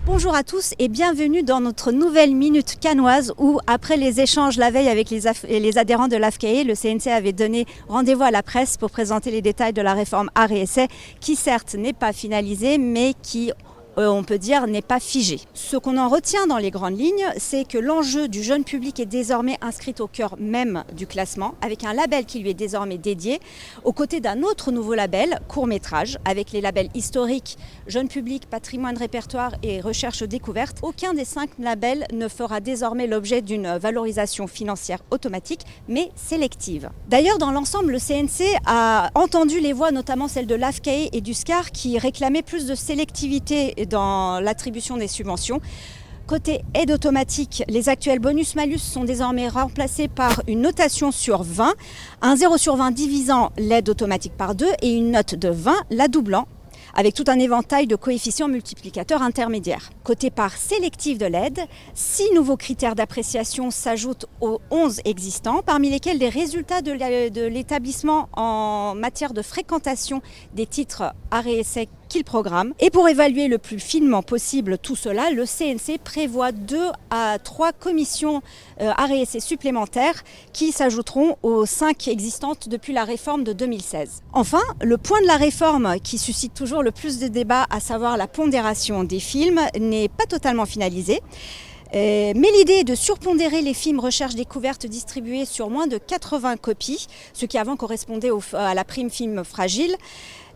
Bonjour à tous et bienvenue dans notre nouvelle Minute Cannoise où, après les échanges la veille avec les adhérents de l'AFCAE, le CNC avait donné rendez-vous à la presse pour présenter les détails de la réforme art et essai qui certes n'est pas finalisée mais qui on peut dire, n'est pas figé. Ce qu'on en retient dans les grandes lignes, c'est que l'enjeu du jeune public est désormais inscrit au cœur même du classement, avec un label qui lui est désormais dédié, aux côtés d'un autre nouveau label, court-métrage, avec les labels historiques, jeune public, patrimoine répertoire et recherche découverte. Aucun des 5 labels ne fera désormais l'objet d'une valorisation financière automatique, mais sélective. D'ailleurs, dans l'ensemble, le CNC a entendu les voix, notamment celles de l'AFCAE et du SCAR, qui réclamaient plus de sélectivité dans l'attribution des subventions. Côté aide automatique, les actuels bonus-malus sont désormais remplacés par une notation sur 20, un 0 sur 20 divisant l'aide automatique par 2 et une note de 20 la doublant, avec tout un éventail de coefficients multiplicateurs intermédiaires. Côté part sélective de l'aide, 6 nouveaux critères d'appréciation s'ajoutent aux 11 existants, parmi lesquels des résultats de l'établissement en matière de fréquentation des titres art et essai qu'il programme. Et pour évaluer le plus finement possible tout cela, le CNC prévoit 2 à 3 commissions art et essai supplémentaires qui s'ajouteront aux 5 existantes depuis la réforme de 2016. Enfin, le point de la réforme qui suscite toujours le plus de débats, à savoir la pondération des films, n'est pas totalement finalisé. Mais l'idée est de surpondérer les films recherche découverte distribués sur moins de 80 copies, ce qui avant correspondait à la prime film fragile,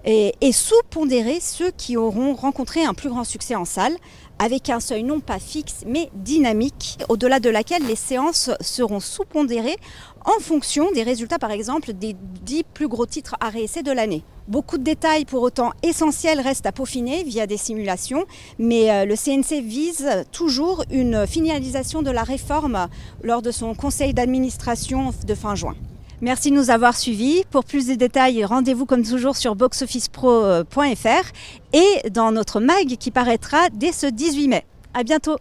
et sous-pondérer ceux qui auront rencontré un plus grand succès en salle, avec un seuil non pas fixe mais dynamique, au-delà de laquelle les séances seront sous-pondérées en fonction des résultats, par exemple, des 10 plus gros titres art et essai de l'année. Beaucoup de détails pour autant essentiels restent à peaufiner via des simulations, mais le CNC vise toujours une finalisation de la réforme lors de son conseil d'administration de fin juin. Merci de nous avoir suivis. Pour plus de détails, rendez-vous comme toujours sur boxofficepro.fr et dans notre mag qui paraîtra dès ce 18 mai. À bientôt.